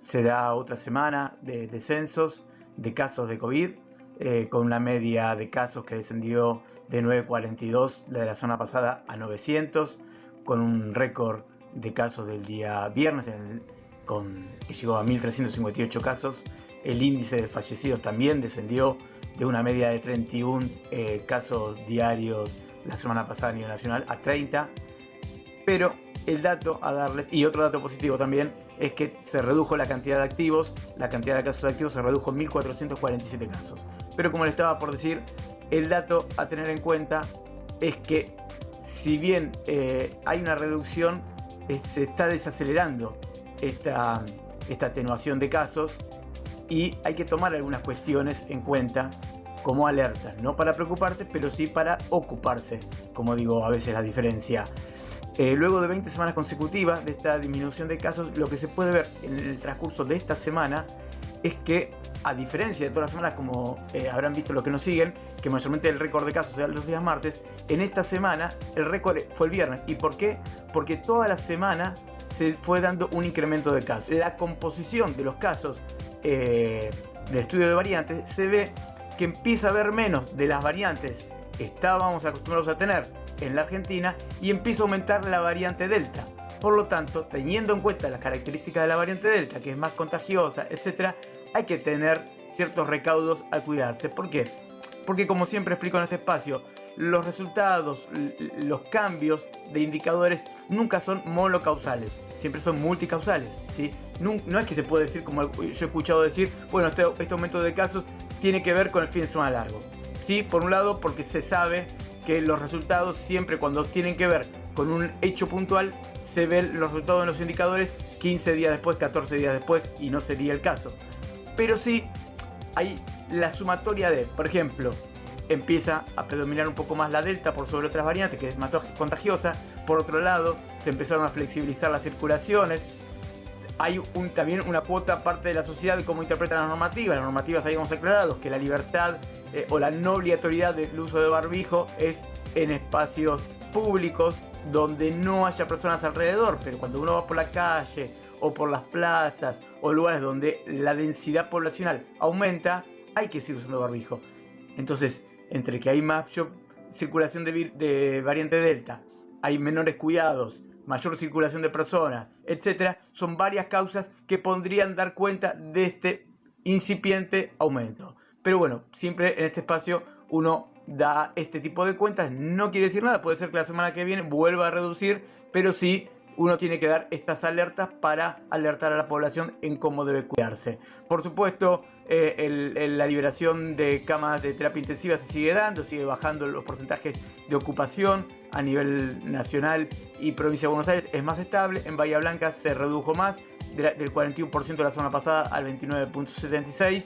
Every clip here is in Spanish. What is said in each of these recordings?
se da otra semana de descensos de casos de COVID, con una media de casos que descendió de 942 de la semana pasada a 900, con un récord de casos del día viernes que llegó a 1.358 casos. El índice de fallecidos también descendió de una media de 31 casos diarios la semana pasada a nivel nacional a 30. Pero el dato a darles, y otro dato positivo también, es que se redujo la cantidad de activos, la cantidad de casos activos se redujo en 1.447 casos. Pero como les estaba por decir, el dato a tener en cuenta es que si bien hay una reducción, se está desacelerando esta atenuación de casos, y hay que tomar algunas cuestiones en cuenta como alertas, no para preocuparse, pero sí para ocuparse, como digo a veces la diferencia. Luego de 20 semanas consecutivas de esta disminución de casos, lo que se puede ver en el transcurso de esta semana es que, a diferencia de todas las semanas, como habrán visto los que nos siguen, que mayormente el récord de casos se da los días martes, en esta semana el récord fue el viernes. ¿Y por qué? Porque toda la semana se fue dando un incremento de casos. La composición de los casos del estudio de variantes, se ve que empieza a haber menos de las variantes que estábamos acostumbrados a tener en la Argentina, y empieza a aumentar la variante Delta. Por lo tanto, teniendo en cuenta las características de la variante Delta, que es más contagiosa, etc., hay que tener ciertos recaudos al cuidarse. ¿Por qué? Porque, como siempre explico en este espacio, los resultados, los cambios de indicadores nunca son monocausales, siempre son multicausales, ¿sí? No es que se puede decir, como yo he escuchado decir, bueno, este aumento de casos tiene que ver con el fin de semana largo. Sí, por un lado, porque se sabe que los resultados siempre, cuando tienen que ver con un hecho puntual, se ven los resultados en los indicadores 15 días después, 14 días después, y no sería el caso. Pero sí hay la sumatoria de, por ejemplo, empieza a predominar un poco más la Delta por sobre otras variantes, que es más contagiosa. Por otro lado, se empezaron a flexibilizar las circulaciones. Hay también una cuota parte de la sociedad de cómo interpretan las normativas. Las normativas habíamos aclarado que la libertad o la no obligatoriedad del uso de barbijo es en espacios públicos donde no haya personas alrededor, pero cuando uno va por la calle o por las plazas o lugares donde la densidad poblacional aumenta, hay que seguir usando barbijo. Entonces, entre que hay más circulación de variante Delta, hay menores cuidados, mayor circulación de personas, etc., son varias causas que podrían dar cuenta de este incipiente aumento. Pero bueno, siempre en este espacio uno da este tipo de cuentas. No quiere decir nada, puede ser que la semana que viene vuelva a reducir, pero sí uno tiene que dar estas alertas para alertar a la población en cómo debe cuidarse. Por supuesto, la liberación de camas de terapia intensiva se sigue dando, sigue bajando los porcentajes de ocupación a nivel nacional y provincia de Buenos Aires es más estable. En Bahía Blanca se redujo más, del 41% de la semana pasada al 29.76%.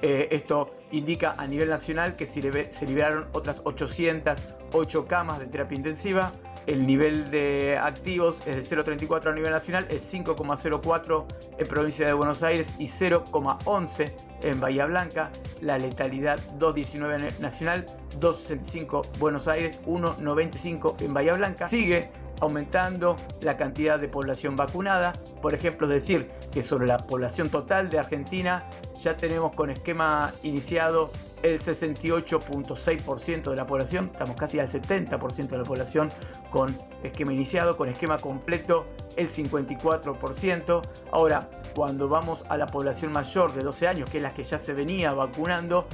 Esto indica a nivel nacional que se liberaron otras 808 camas de terapia intensiva. El nivel de activos es de 0,34 a nivel nacional, es 5,04 en provincia de Buenos Aires y 0,11 en Bahía Blanca. La letalidad 2,19 nacional, 2,65 Buenos Aires, 1,95 en Bahía Blanca. Sigue aumentando la cantidad de población vacunada. Por ejemplo, es decir, que sobre la población total de Argentina ya tenemos con esquema iniciado el 68.6% de la población, estamos casi al 70% de la población con esquema iniciado, con esquema completo el 54%. Ahora, cuando vamos a la población mayor de 12 años, que es la que ya se venía vacunando,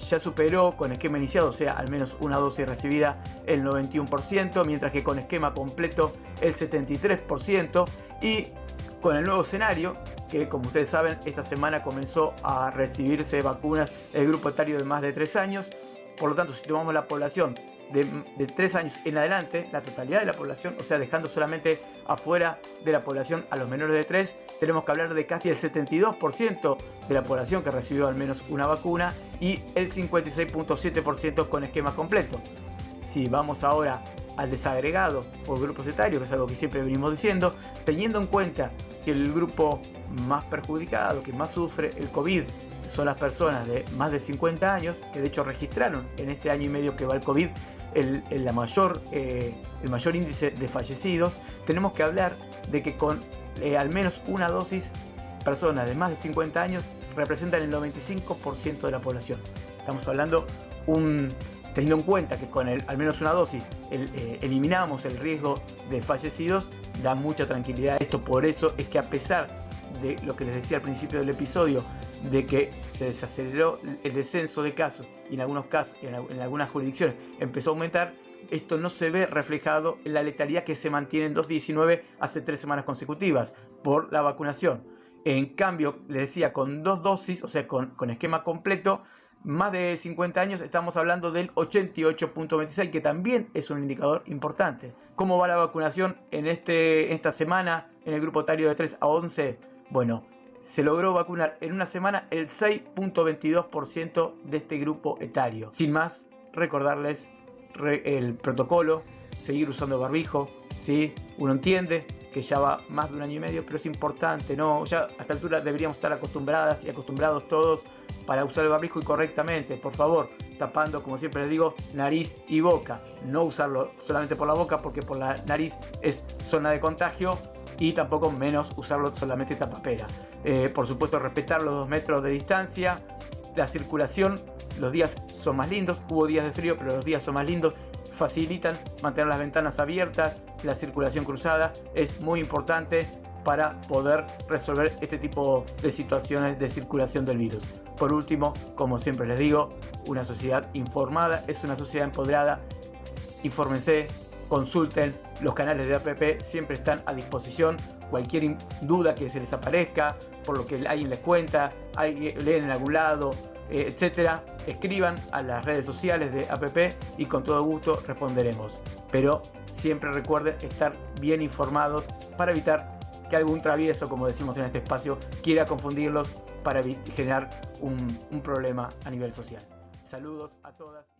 ya superó con esquema iniciado, o sea, al menos una dosis recibida, el 91%, mientras que con esquema completo el 73%. Y con el nuevo escenario, que como ustedes saben, esta semana comenzó a recibirse vacunas el grupo etario de más de 3 años. Por lo tanto, si tomamos la población de 3 años en adelante, la totalidad de la población, o sea, dejando solamente afuera de la población a los menores de 3, tenemos que hablar de casi el 72% de la población que recibió al menos una vacuna y el 56.7% con esquema completo. Si vamos ahora al desagregado por grupos etarios, que es algo que siempre venimos diciendo, teniendo en cuenta que el grupo más perjudicado, que más sufre el COVID, son las personas de más de 50 años, que de hecho registraron en este año y medio que va el COVID el mayor índice de fallecidos. Tenemos que hablar de que con al menos una dosis personas de más de 50 años representan el 95% de la población. Estamos hablando, teniendo en cuenta que con al menos una dosis eliminamos el riesgo de fallecidos, da mucha tranquilidad esto. Por eso es que, a pesar de lo que les decía al principio del episodio, de que se desaceleró el descenso de casos y en algunos casos, en algunas jurisdicciones empezó a aumentar, esto no se ve reflejado en la letalidad, que se mantiene en 2,19 hace 3 semanas consecutivas por la vacunación. En cambio, les decía, con 2 dosis, o sea, con esquema completo, más de 50 años, estamos hablando del 88,26, que también es un indicador importante. ¿Cómo va la vacunación en esta semana en el grupo etario de 3 a 11? Bueno, se logró vacunar en una semana el 6,22% de este grupo etario. Sin más, recordarles el protocolo, seguir usando barbijo, ¿sí? Uno entiende que ya va más de 1 año y medio, pero es importante, ¿no? Ya a esta altura deberíamos estar acostumbradas y acostumbrados todos para usar el barbijo, y correctamente, por favor, tapando, como siempre les digo, nariz y boca. No usarlo solamente por la boca, porque por la nariz es zona de contagio, y tampoco menos usarlo solamente tapapera. Por supuesto, respetar los 2 metros de distancia. La circulación, los días son más lindos, hubo días de frío, pero los días son más lindos, facilitan mantener las ventanas abiertas. La circulación cruzada es muy importante para poder resolver este tipo de situaciones de circulación del virus. Por último, como siempre les digo, una sociedad informada es una sociedad empoderada. Infórmense, consulten, los canales de APP siempre están a disposición. Cualquier duda que se les aparezca, por lo que alguien les cuenta, leen en algún lado, etcétera, escriban a las redes sociales de APP y con todo gusto responderemos. Pero siempre recuerden estar bien informados para evitar que algún travieso, como decimos en este espacio, quiera confundirlos para generar un problema a nivel social. Saludos a todas.